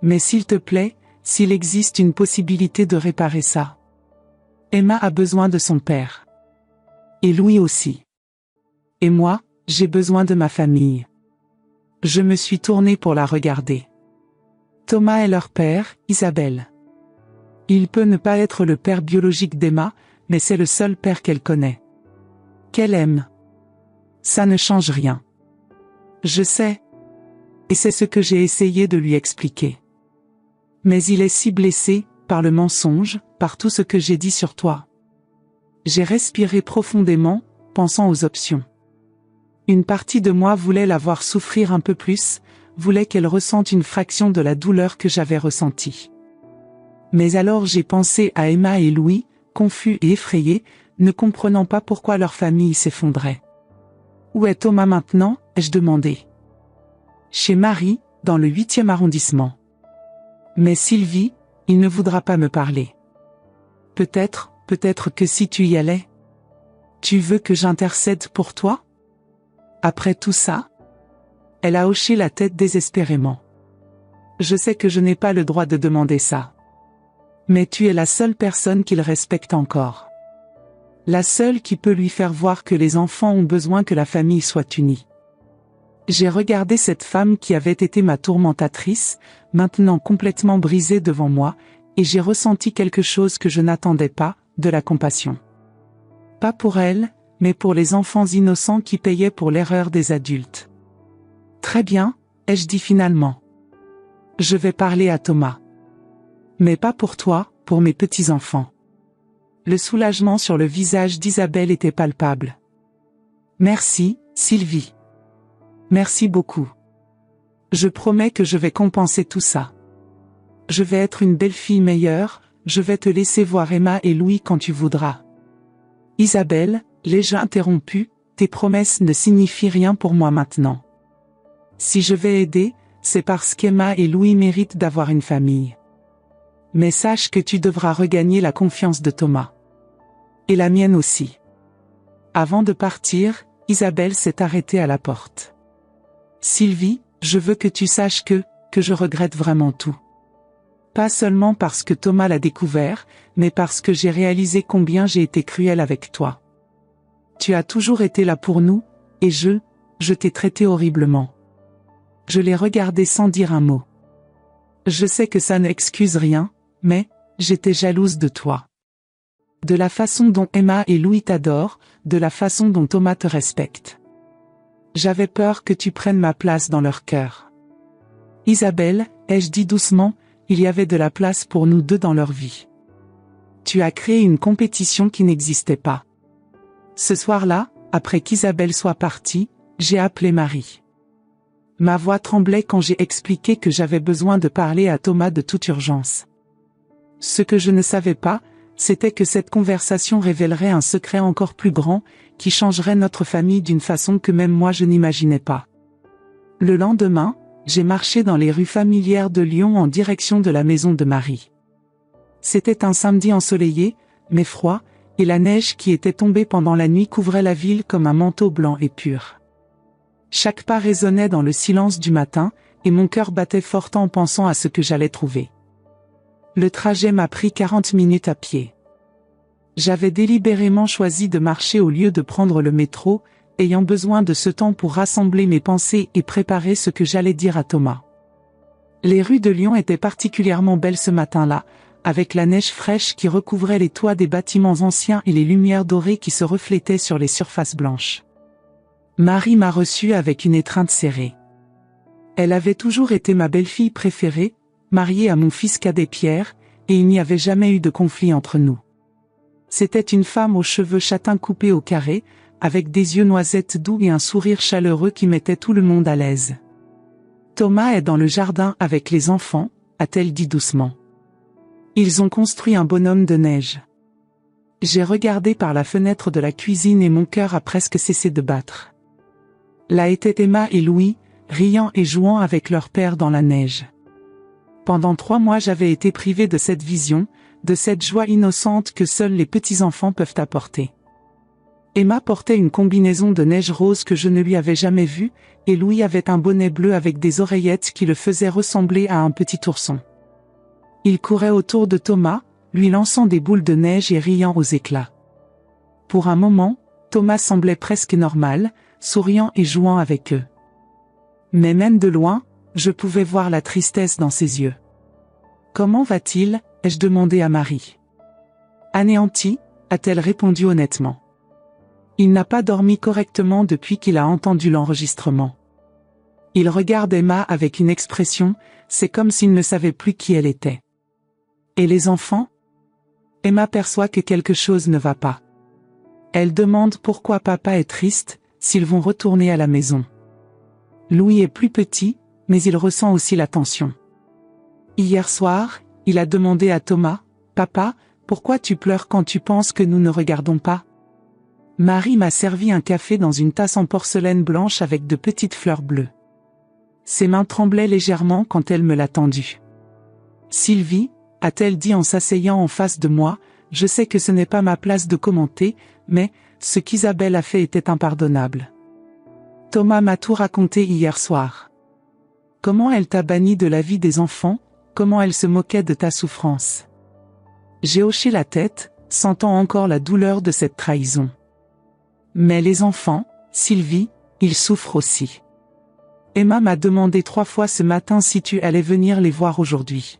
Speaker 1: Mais s'il te plaît, s'il existe une possibilité de réparer ça. Emma a besoin de son père. Et Louis aussi. Et moi, j'ai besoin de ma famille. Je me suis tournée pour la regarder. Thomas est leur père, Isabelle. Il peut ne pas être le père biologique d'Emma, mais c'est le seul père qu'elle connaît. Qu'elle aime. Ça ne change rien. Je sais. Et c'est ce que j'ai essayé de lui expliquer. Mais il est si blessé, par le mensonge, par tout ce que j'ai dit sur toi. J'ai respiré profondément, pensant aux options. Une partie de moi voulait la voir souffrir un peu plus, voulait qu'elle ressente une fraction de la douleur que j'avais ressentie. Mais alors j'ai pensé à Emma et Louis, confus et effrayés, ne comprenant pas pourquoi leur famille s'effondrait. « Où est Thomas maintenant ?» ai-je demandé. « Chez Marie, dans le 8e arrondissement. » « Mais Sylvie, il ne voudra pas me parler. »« Peut-être que si tu y allais. Tu veux que j'intercède pour toi ? Après tout ça ?» Elle a hoché la tête désespérément. « Je sais que je n'ai pas le droit de demander ça. Mais tu es la seule personne qu'il respecte encore. La seule qui peut lui faire voir que les enfants ont besoin que la famille soit unie. » J'ai regardé cette femme qui avait été ma tourmentatrice, maintenant complètement brisée devant moi, et j'ai ressenti quelque chose que je n'attendais pas, de la compassion. Pas pour elle, mais pour les enfants innocents qui payaient pour l'erreur des adultes. « Très bien, ai-je dit finalement. Je vais parler à Thomas. Mais pas pour toi, pour mes petits-enfants. » Le soulagement sur le visage d'Isabelle était palpable. « Merci, Sylvie. Merci beaucoup. Je promets que je vais compenser tout ça. Je vais être une belle-fille meilleure, je vais te laisser voir Emma et Louis quand tu voudras. » Isabelle, l'ai-je interrompu, tes promesses ne signifient rien pour moi maintenant. Si je vais aider, c'est parce qu'Emma et Louis méritent d'avoir une famille. Mais sache que tu devras regagner la confiance de Thomas. Et la mienne aussi. Avant de partir, Isabelle s'est arrêtée à la porte. Sylvie, je veux que tu saches que je regrette vraiment tout. Pas seulement parce que Thomas l'a découvert, mais parce que j'ai réalisé combien j'ai été cruelle avec toi. Tu as toujours été là pour nous, et je t'ai traité horriblement. Je l'ai regardé sans dire un mot. Je sais que ça n'excuse rien, mais j'étais jalouse de toi. De la façon dont Emma et Louis t'adorent, de la façon dont Thomas te respecte. J'avais peur que tu prennes ma place dans leur cœur. Isabelle, ai-je dit doucement, il y avait de la place pour nous deux dans leur vie. Tu as créé une compétition qui n'existait pas. Ce soir-là, après qu'Isabelle soit partie, j'ai appelé Marie. Ma voix tremblait quand j'ai expliqué que j'avais besoin de parler à Thomas de toute urgence. Ce que je ne savais pas, c'était que cette conversation révélerait un secret encore plus grand, qui changerait notre famille d'une façon que même moi je n'imaginais pas. Le lendemain, j'ai marché dans les rues familières de Lyon en direction de la maison de Marie. C'était un samedi ensoleillé, mais froid, et la neige qui était tombée pendant la nuit couvrait la ville comme un manteau blanc et pur. Chaque pas résonnait dans le silence du matin, et mon cœur battait fort en pensant à ce que j'allais trouver. Le trajet m'a pris 40 minutes à pied. J'avais délibérément choisi de marcher au lieu de prendre le métro, ayant besoin de ce temps pour rassembler mes pensées et préparer ce que j'allais dire à Thomas. Les rues de Lyon étaient particulièrement belles ce matin-là, avec la neige fraîche qui recouvrait les toits des bâtiments anciens et les lumières dorées qui se reflétaient sur les surfaces blanches. Marie m'a reçue avec une étreinte serrée. Elle avait toujours été ma belle-fille préférée, mariée à mon fils cadet Pierre, et il n'y avait jamais eu de conflit entre nous. C'était une femme aux cheveux châtains coupés au carré, avec des yeux noisettes doux et un sourire chaleureux qui mettait tout le monde à l'aise. « Thomas est dans le jardin avec les enfants », a-t-elle dit doucement. « Ils ont construit un bonhomme de neige. » J'ai regardé par la fenêtre de la cuisine et mon cœur a presque cessé de battre. Là étaient Emma et Louis, riant et jouant avec leur père dans la neige. Pendant 3 mois j'avais été privée de cette vision, de cette joie innocente que seuls les petits-enfants peuvent apporter. Emma portait une combinaison de neige rose que je ne lui avais jamais vue, et Louis avait un bonnet bleu avec des oreillettes qui le faisaient ressembler à un petit ourson. Il courait autour de Thomas, lui lançant des boules de neige et riant aux éclats. Pour un moment, Thomas semblait presque normal, souriant et jouant avec eux. Mais même de loin, je pouvais voir la tristesse dans ses yeux. « Comment va-t-il » ai-je demandé à Marie. « Anéanti » a-t-elle répondu honnêtement. Il n'a pas dormi correctement depuis qu'il a entendu l'enregistrement. Il regarde Emma avec une expression, c'est comme s'il ne savait plus qui elle était. Et les enfants ? Emma perçoit que quelque chose ne va pas. Elle demande pourquoi papa est triste, s'ils vont retourner à la maison. Louis est plus petit, mais il ressent aussi la tension. Hier soir, il a demandé à Thomas, « Papa, pourquoi tu pleures quand tu penses que nous ne regardons pas ?» Marie m'a servi un café dans une tasse en porcelaine blanche avec de petites fleurs bleues. Ses mains tremblaient légèrement quand elle me l'a tendu. « Sylvie, a-t-elle dit en s'asseyant en face de moi, je sais que ce n'est pas ma place de commenter, mais ce qu'Isabelle a fait était impardonnable. Thomas m'a tout raconté hier soir. Comment elle t'a banni de la vie des enfants, comment elle se moquait de ta souffrance. » J'ai hoché la tête, sentant encore la douleur de cette trahison. Mais les enfants, Sylvie, ils souffrent aussi. Emma m'a demandé 3 fois ce matin si tu allais venir les voir aujourd'hui.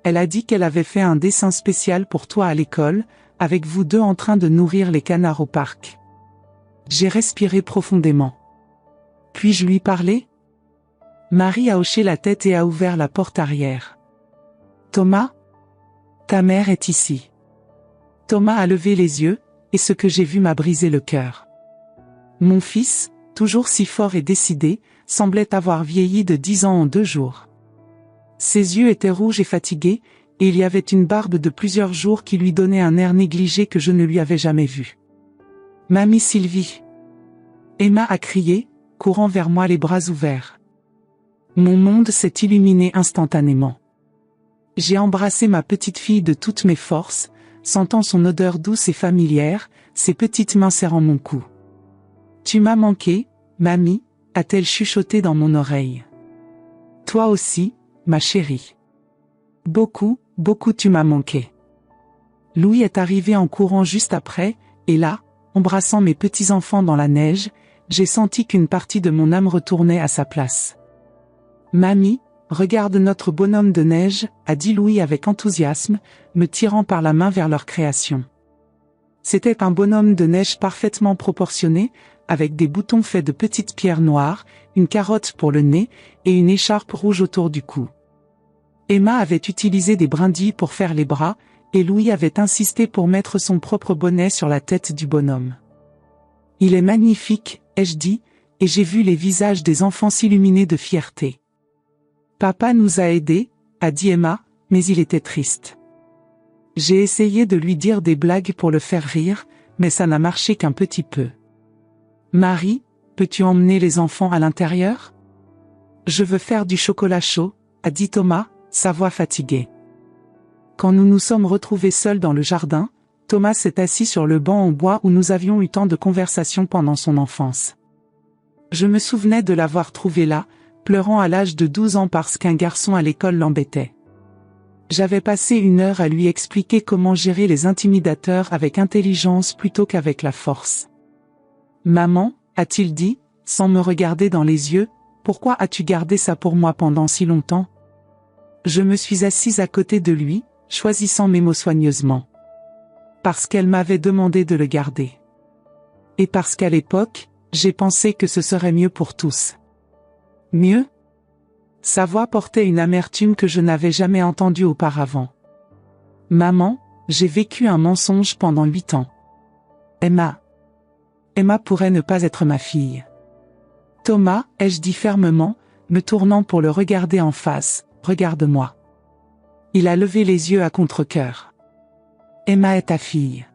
Speaker 1: Elle a dit qu'elle avait fait un dessin spécial pour toi à l'école, avec vous deux en train de nourrir les canards au parc. J'ai respiré profondément. Puis-je lui parler? Marie a hoché la tête et a ouvert la porte arrière. Thomas? Ta mère est ici. Thomas a levé les yeux, et ce que j'ai vu m'a brisé le cœur. Mon fils, toujours si fort et décidé, semblait avoir vieilli de 10 ans en 2 jours. Ses yeux étaient rouges et fatigués, et il y avait une barbe de plusieurs jours qui lui donnait un air négligé que je ne lui avais jamais vu. Mamie Sylvie. Emma a crié, courant vers moi les bras ouverts. Mon monde s'est illuminé instantanément. J'ai embrassé ma petite fille de toutes mes forces, sentant son odeur douce et familière, ses petites mains serrant mon cou. Tu m'as manqué, mamie, a-t-elle chuchoté dans mon oreille. Toi aussi, ma chérie. Beaucoup, beaucoup tu m'as manqué. Louis est arrivé en courant juste après, et là, embrassant mes petits-enfants dans la neige, j'ai senti qu'une partie de mon âme retournait à sa place. Mamie, regarde notre bonhomme de neige, a dit Louis avec enthousiasme, me tirant par la main vers leur création. C'était un bonhomme de neige parfaitement proportionné, avec des boutons faits de petites pierres noires, une carotte pour le nez, et une écharpe rouge autour du cou. Emma avait utilisé des brindilles pour faire les bras, et Louis avait insisté pour mettre son propre bonnet sur la tête du bonhomme. Il est magnifique, ai-je dit, et j'ai vu les visages des enfants s'illuminer de fierté. Papa nous a aidés, a dit Emma, mais il était triste. J'ai essayé de lui dire des blagues pour le faire rire, mais ça n'a marché qu'un petit peu. Marie, peux-tu emmener les enfants à l'intérieur? Je veux faire du chocolat chaud, a dit Thomas, sa voix fatiguée. Quand nous nous sommes retrouvés seuls dans le jardin, Thomas s'est assis sur le banc en bois où nous avions eu tant de conversations pendant son enfance. Je me souvenais de l'avoir trouvé là, pleurant à l'âge de 12 ans parce qu'un garçon à l'école l'embêtait. J'avais passé 1 heure à lui expliquer comment gérer les intimidateurs avec intelligence plutôt qu'avec la force. « Maman, a-t-il dit, sans me regarder dans les yeux, pourquoi as-tu gardé ça pour moi pendant si longtemps ?» Je me suis assise à côté de lui, choisissant mes mots soigneusement. Parce qu'elle m'avait demandé de le garder. Et parce qu'à l'époque, j'ai pensé que ce serait mieux pour tous. Mieux? Sa voix portait une amertume que je n'avais jamais entendue auparavant. Maman, j'ai vécu un mensonge pendant 8 ans. Emma pourrait ne pas être ma fille. Thomas, ai-je dit fermement, me tournant pour le regarder en face, regarde-moi. Il a levé les yeux à contre-cœur. Emma est ta fille.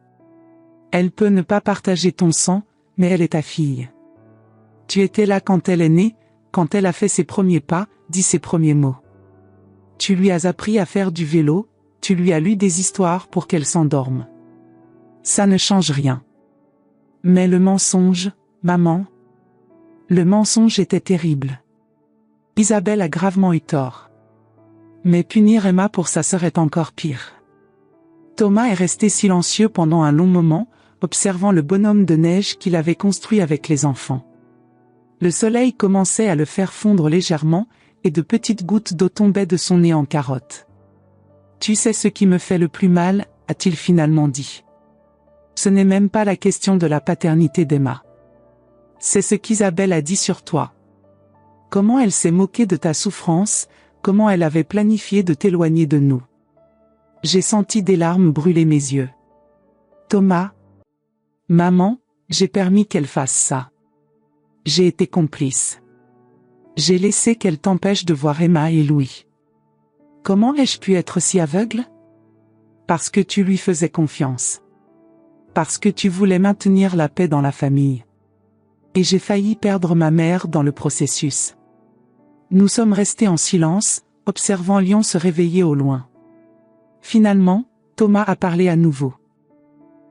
Speaker 1: Elle peut ne pas partager ton sang, mais elle est ta fille. Tu étais là quand elle est née, quand elle a fait ses premiers pas, dit ses premiers mots. Tu lui as appris à faire du vélo, tu lui as lu des histoires pour qu'elle s'endorme. Ça ne change rien. Mais le mensonge, maman. Le mensonge était terrible. Isabelle a gravement eu tort. Mais punir Emma pour ça serait encore pire. Thomas est resté silencieux pendant un long moment, observant le bonhomme de neige qu'il avait construit avec les enfants. Le soleil commençait à le faire fondre légèrement, et de petites gouttes d'eau tombaient de son nez en carotte. « Tu sais ce qui me fait le plus mal ?» a-t-il finalement dit. Ce n'est même pas la question de la paternité d'Emma. C'est ce qu'Isabelle a dit sur toi. Comment elle s'est moquée de ta souffrance, comment elle avait planifié de t'éloigner de nous. J'ai senti des larmes brûler mes yeux. Thomas. Maman, j'ai permis qu'elle fasse ça. J'ai été complice. J'ai laissé qu'elle t'empêche de voir Emma et Louis. Comment ai-je pu être si aveugle? Parce que tu lui faisais confiance. Parce que tu voulais maintenir la paix dans la famille. Et j'ai failli perdre ma mère dans le processus. Nous sommes restés en silence, observant Lyon se réveiller au loin. Finalement, Thomas a parlé à nouveau.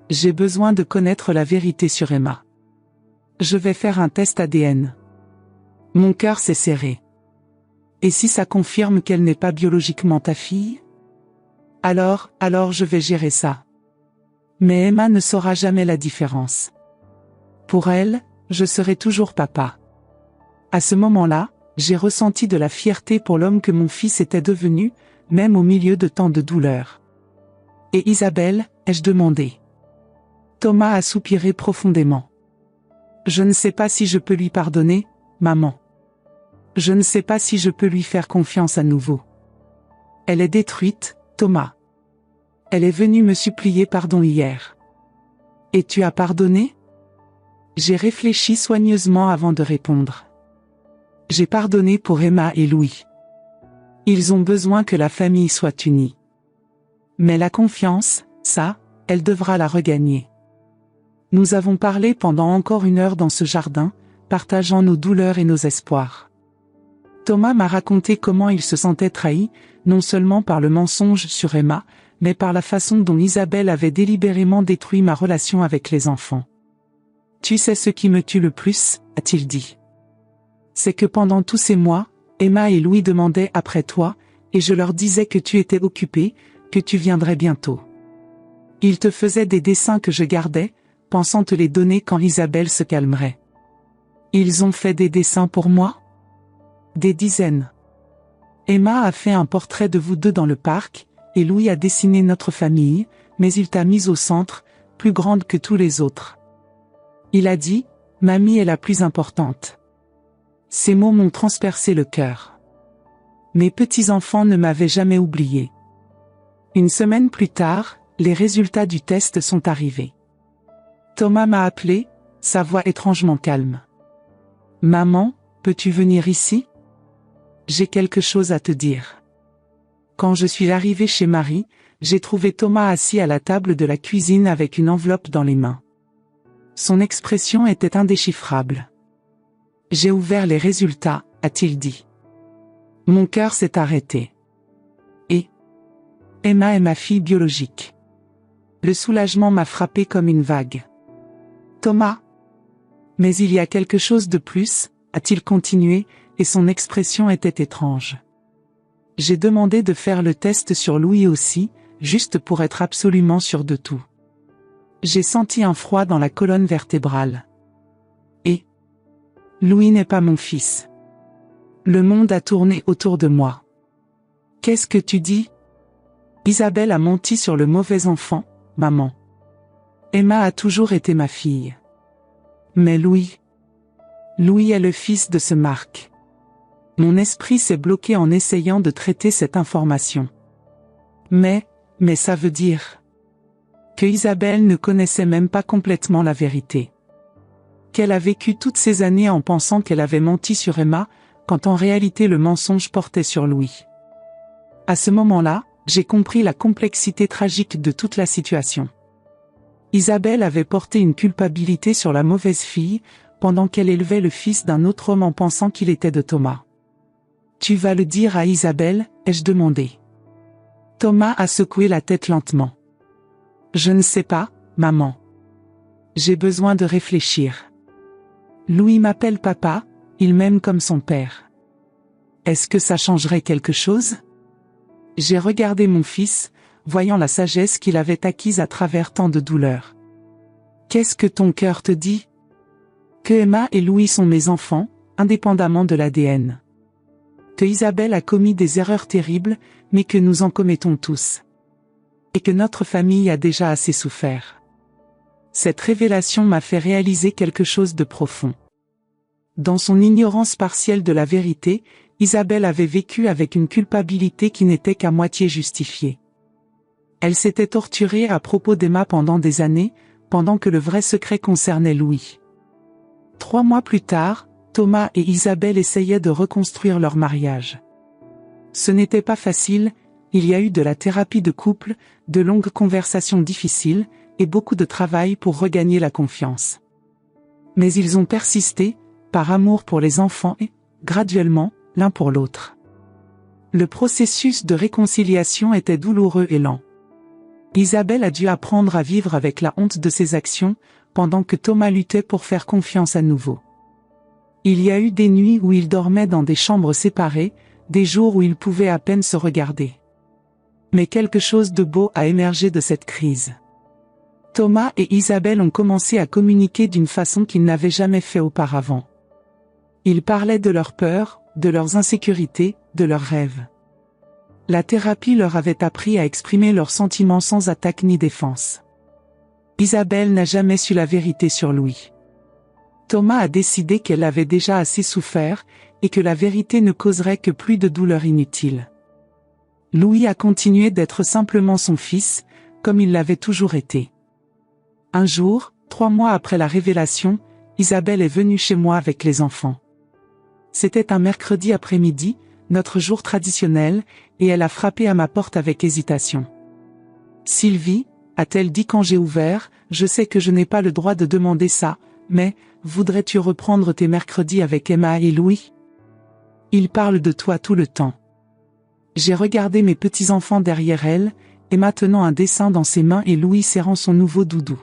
Speaker 1: J'ai besoin de connaître la vérité sur Emma. Je vais faire un test ADN. Mon cœur s'est serré. Et si ça confirme qu'elle n'est pas biologiquement ta fille? Alors je vais gérer ça. Mais Emma ne saura jamais la différence. Pour elle, je serai toujours papa. À ce moment-là, j'ai ressenti de la fierté pour l'homme que mon fils était devenu, même au milieu de tant de douleurs. Et Isabelle, ai-je demandé. Thomas a soupiré profondément. Je ne sais pas si je peux lui pardonner, maman. Je ne sais pas si je peux lui faire confiance à nouveau. Elle est détruite, Thomas. Elle est venue me supplier pardon hier. Et tu as pardonné? J'ai réfléchi soigneusement avant de répondre. J'ai pardonné pour Emma et Louis. Ils ont besoin que la famille soit unie. Mais la confiance, ça, elle devra la regagner. Nous avons parlé pendant encore 1 heure dans ce jardin, partageant nos douleurs et nos espoirs. Thomas m'a raconté comment il se sentait trahi, non seulement par le mensonge sur Emma, mais par la façon dont Isabelle avait délibérément détruit ma relation avec les enfants. Tu sais ce qui me tue le plus, a-t-il dit. C'est que pendant tous ces mois, Emma et Louis demandaient après toi, et je leur disais que tu étais occupé, que tu viendrais bientôt. Ils te faisaient des dessins que je gardais, pensant te les donner quand Isabelle se calmerait. Ils ont fait des dessins pour moi? Des dizaines. Emma a fait un portrait de vous deux dans le parc, et Louis a dessiné notre famille, mais il t'a mise au centre, plus grande que tous les autres. Il a dit, « Mamie est la plus importante ». Ces mots m'ont transpercé le cœur. Mes petits-enfants ne m'avaient jamais oublié. 1 semaine plus tard, les résultats du test sont arrivés. Thomas m'a appelé, sa voix étrangement calme. « Maman, peux-tu venir ici? J'ai quelque chose à te dire. » Quand je suis arrivée chez Marie, j'ai trouvé Thomas assis à la table de la cuisine avec une enveloppe dans les mains. Son expression était indéchiffrable. « J'ai ouvert les résultats, a-t-il dit. Mon cœur s'est arrêté. Et Emma est ma fille biologique. Le soulagement m'a frappé comme une vague. Thomas? Mais il y a quelque chose de plus, a-t-il continué, et son expression était étrange. J'ai demandé de faire le test sur Louis aussi, juste pour être absolument sûr de tout. J'ai senti un froid dans la colonne vertébrale. Et Louis n'est pas mon fils. Le monde a tourné autour de moi. Qu'est-ce que tu dis? Isabelle a menti sur le mauvais enfant, maman. Emma a toujours été ma fille. Mais Louis est le fils de ce Marc. Mon esprit s'est bloqué en essayant de traiter cette information. Mais ça veut dire que Isabelle ne connaissait même pas complètement la vérité. Qu'elle a vécu toutes ces années en pensant qu'elle avait menti sur Emma, quand en réalité le mensonge portait sur Louis. À ce moment-là, j'ai compris la complexité tragique de toute la situation. Isabelle avait porté une culpabilité sur la mauvaise fille, pendant qu'elle élevait le fils d'un autre homme en pensant qu'il était de Thomas. « Tu vas le dire à Isabelle ?» ai-je demandé. Thomas a secoué la tête lentement. « Je ne sais pas, maman. J'ai besoin de réfléchir. Louis m'appelle papa, il m'aime comme son père. Est-ce que ça changerait quelque chose ?» J'ai regardé mon fils, voyant la sagesse qu'il avait acquise à travers tant de douleurs. « Qu'est-ce que ton cœur te dit ? Que Emma et Louis sont mes enfants, indépendamment de l'ADN. Que Isabelle a commis des erreurs terribles, mais que nous en commettons tous. Et que notre famille a déjà assez souffert. » Cette révélation m'a fait réaliser quelque chose de profond. Dans son ignorance partielle de la vérité, Isabelle avait vécu avec une culpabilité qui n'était qu'à moitié justifiée. Elle s'était torturée à propos d'Emma pendant des années, pendant que le vrai secret concernait Louis. 3 mois plus tard, Thomas et Isabelle essayaient de reconstruire leur mariage. Ce n'était pas facile, il y a eu de la thérapie de couple, de longues conversations difficiles, et beaucoup de travail pour regagner la confiance. Mais ils ont persisté, par amour pour les enfants et, graduellement, l'un pour l'autre. Le processus de réconciliation était douloureux et lent. Isabelle a dû apprendre à vivre avec la honte de ses actions, pendant que Thomas luttait pour faire confiance à nouveau. Il y a eu des nuits où ils dormaient dans des chambres séparées, des jours où ils pouvaient à peine se regarder. Mais quelque chose de beau a émergé de cette crise. Thomas et Isabelle ont commencé à communiquer d'une façon qu'ils n'avaient jamais fait auparavant. Ils parlaient de leurs peurs, de leurs insécurités, de leurs rêves. La thérapie leur avait appris à exprimer leurs sentiments sans attaque ni défense. Isabelle n'a jamais su la vérité sur Louis. Thomas a décidé qu'elle avait déjà assez souffert, et que la vérité ne causerait que plus de douleur inutile. Louis a continué d'être simplement son fils, comme il l'avait toujours été. Un jour, 3 mois après la révélation, Isabelle est venue chez moi avec les enfants. C'était un mercredi après-midi, notre jour traditionnel, et elle a frappé à ma porte avec hésitation. « Sylvie » a-t-elle dit quand j'ai ouvert, « je sais que je n'ai pas le droit de demander ça, mais, voudrais-tu reprendre tes mercredis avec Emma et Louis ? Ils parlent de toi tout le temps. » J'ai regardé mes petits-enfants derrière elle, Emma tenant un dessin dans ses mains et Louis serrant son nouveau doudou.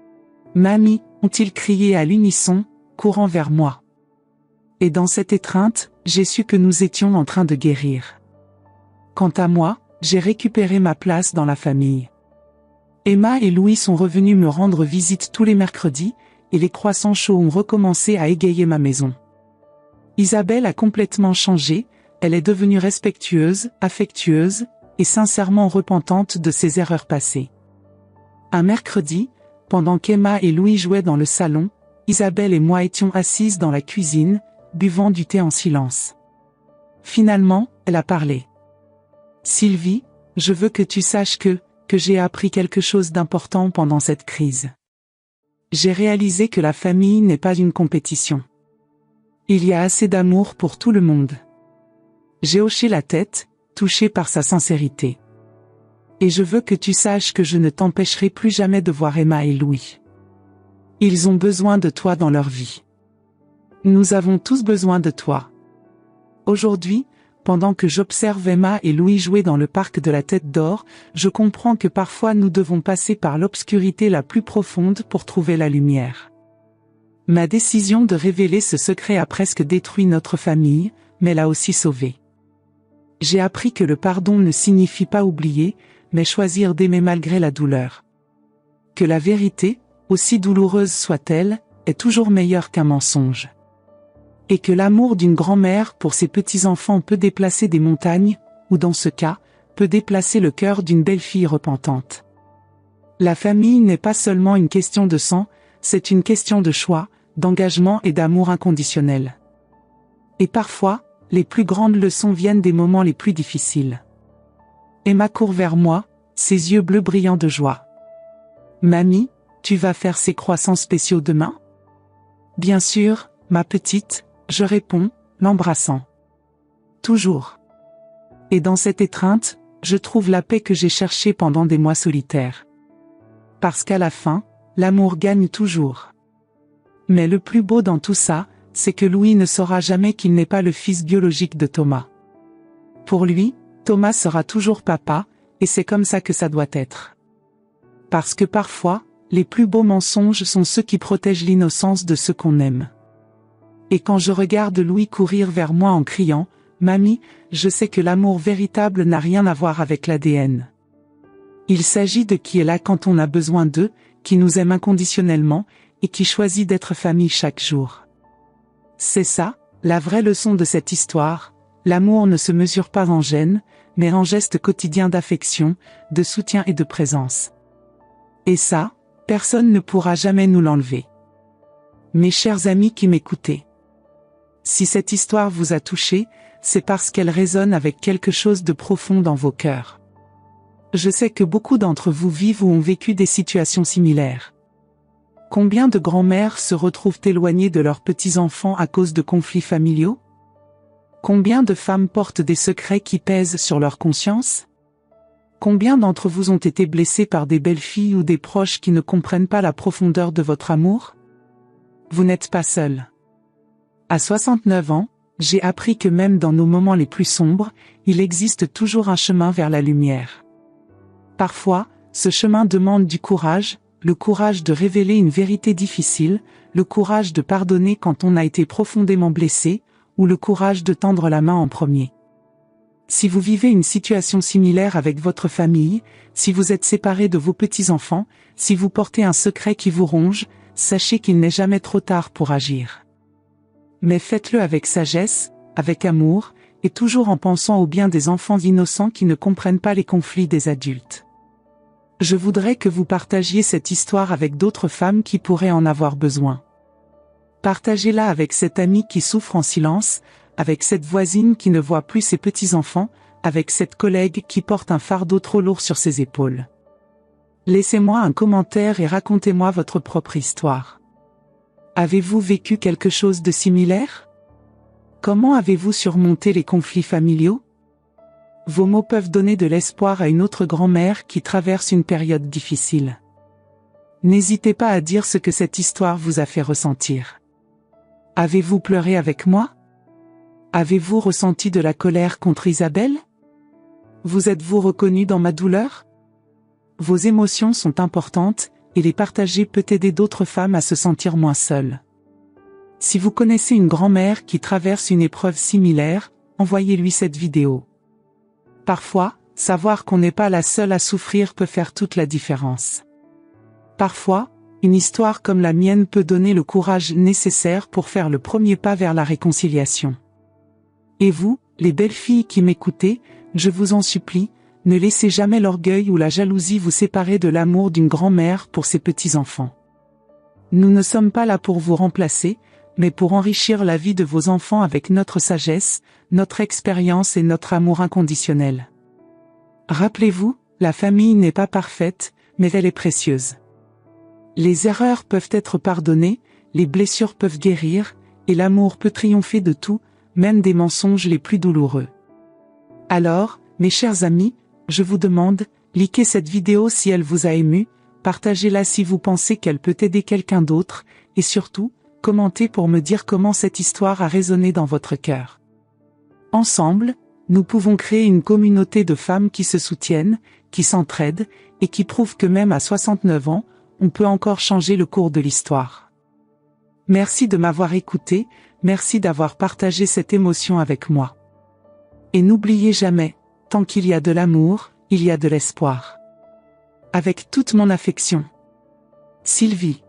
Speaker 1: « Mamie » ont-ils crié à l'unisson, courant vers moi. Et dans cette étreinte, j'ai su que nous étions en train de guérir. Quant à moi, j'ai récupéré ma place dans la famille. Emma et Louis sont revenus me rendre visite tous les mercredis, et les croissants chauds ont recommencé à égayer ma maison. Isabelle a complètement changé, elle est devenue respectueuse, affectueuse, et sincèrement repentante de ses erreurs passées. Un mercredi, pendant qu'Emma et Louis jouaient dans le salon, Isabelle et moi étions assises dans la cuisine, buvant du thé en silence. Finalement, elle a parlé. « Sylvie, je veux que tu saches que j'ai appris quelque chose d'important pendant cette crise. J'ai réalisé que la famille n'est pas une compétition. Il y a assez d'amour pour tout le monde. » J'ai hoché la tête, touchée par sa sincérité. Et je veux que tu saches que je ne t'empêcherai plus jamais de voir Emma et Louis. Ils ont besoin de toi dans leur vie. Nous avons tous besoin de toi. Aujourd'hui, pendant que j'observe Emma et Louis jouer dans le parc de la Tête d'Or, je comprends que parfois nous devons passer par l'obscurité la plus profonde pour trouver la lumière. Ma décision de révéler ce secret a presque détruit notre famille, mais l'a aussi sauvée. J'ai appris que le pardon ne signifie pas oublier, mais choisir d'aimer malgré la douleur. Que la vérité, aussi douloureuse soit-elle, est toujours meilleure qu'un mensonge. Et que l'amour d'une grand-mère pour ses petits-enfants peut déplacer des montagnes, ou dans ce cas, peut déplacer le cœur d'une belle-fille repentante. La famille n'est pas seulement une question de sang, c'est une question de choix, d'engagement et d'amour inconditionnel. Et parfois, les plus grandes leçons viennent des moments les plus difficiles. Emma court vers moi, ses yeux bleus brillants de joie. « Mamie, tu vas faire ces croissants spéciaux demain ? » « Bien sûr, ma petite », je réponds, l'embrassant. « Toujours. » Et dans cette étreinte, je trouve la paix que j'ai cherchée pendant des mois solitaires. Parce qu'à la fin, l'amour gagne toujours. Mais le plus beau dans tout ça, c'est que Louis ne saura jamais qu'il n'est pas le fils biologique de Thomas. Pour lui, Thomas sera toujours papa, et c'est comme ça que ça doit être. Parce que parfois, les plus beaux mensonges sont ceux qui protègent l'innocence de ceux qu'on aime. Et quand je regarde Louis courir vers moi en criant « Mamie », je sais que l'amour véritable n'a rien à voir avec l'ADN. Il s'agit de qui est là quand on a besoin d'eux, qui nous aime inconditionnellement, et qui choisit d'être famille chaque jour. C'est ça, la vraie leçon de cette histoire, l'amour ne se mesure pas en gènes, mais en gestes quotidiens d'affection, de soutien et de présence. Et ça, personne ne pourra jamais nous l'enlever. Mes chers amis qui m'écoutez, si cette histoire vous a touché, c'est parce qu'elle résonne avec quelque chose de profond dans vos cœurs. Je sais que beaucoup d'entre vous vivent ou ont vécu des situations similaires. Combien de grands-mères se retrouvent éloignées de leurs petits-enfants à cause de conflits familiaux? Combien de femmes portent des secrets qui pèsent sur leur conscience? Combien d'entre vous ont été blessés par des belles-filles ou des proches qui ne comprennent pas la profondeur de votre amour? Vous n'êtes pas seul. À 69 ans, j'ai appris que même dans nos moments les plus sombres, il existe toujours un chemin vers la lumière. Parfois, ce chemin demande du courage, le courage de révéler une vérité difficile, le courage de pardonner quand on a été profondément blessé, ou le courage de tendre la main en premier. Si vous vivez une situation similaire avec votre famille, si vous êtes séparé de vos petits-enfants, si vous portez un secret qui vous ronge, sachez qu'il n'est jamais trop tard pour agir. Mais faites-le avec sagesse, avec amour, et toujours en pensant au bien des enfants innocents qui ne comprennent pas les conflits des adultes. Je voudrais que vous partagiez cette histoire avec d'autres femmes qui pourraient en avoir besoin. Partagez-la avec cette amie qui souffre en silence, avec cette voisine qui ne voit plus ses petits-enfants, avec cette collègue qui porte un fardeau trop lourd sur ses épaules. Laissez-moi un commentaire et racontez-moi votre propre histoire. Avez-vous vécu quelque chose de similaire? Comment avez-vous surmonté les conflits familiaux? Vos mots peuvent donner de l'espoir à une autre grand-mère qui traverse une période difficile. N'hésitez pas à dire ce que cette histoire vous a fait ressentir. Avez-vous pleuré avec moi? Avez-vous ressenti de la colère contre Isabelle? Vous êtes-vous reconnu dans ma douleur? Vos émotions sont importantes, et les partager peut aider d'autres femmes à se sentir moins seules. Si vous connaissez une grand-mère qui traverse une épreuve similaire, envoyez-lui cette vidéo. Parfois, savoir qu'on n'est pas la seule à souffrir peut faire toute la différence. Parfois, une histoire comme la mienne peut donner le courage nécessaire pour faire le premier pas vers la réconciliation. Et vous, les belles filles qui m'écoutez, je vous en supplie, ne laissez jamais l'orgueil ou la jalousie vous séparer de l'amour d'une grand-mère pour ses petits-enfants. Nous ne sommes pas là pour vous remplacer, mais pour enrichir la vie de vos enfants avec notre sagesse, notre expérience et notre amour inconditionnel. Rappelez-vous, la famille n'est pas parfaite, mais elle est précieuse. Les erreurs peuvent être pardonnées, les blessures peuvent guérir, et l'amour peut triompher de tout, même des mensonges les plus douloureux. Alors, mes chers amis, je vous demande, likez cette vidéo si elle vous a ému, partagez-la si vous pensez qu'elle peut aider quelqu'un d'autre, et surtout, commentez pour me dire comment cette histoire a résonné dans votre cœur. Ensemble, nous pouvons créer une communauté de femmes qui se soutiennent, qui s'entraident, et qui prouvent que même à 69 ans, on peut encore changer le cours de l'histoire. Merci de m'avoir écouté, merci d'avoir partagé cette émotion avec moi. Et n'oubliez jamais, tant qu'il y a de l'amour, il y a de l'espoir. Avec toute mon affection. Sylvie.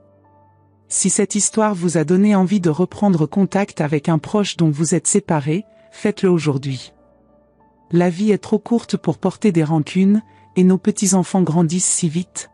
Speaker 1: Si cette histoire vous a donné envie de reprendre contact avec un proche dont vous êtes séparé, faites-le aujourd'hui. La vie est trop courte pour porter des rancunes, et nos petits-enfants grandissent si vite.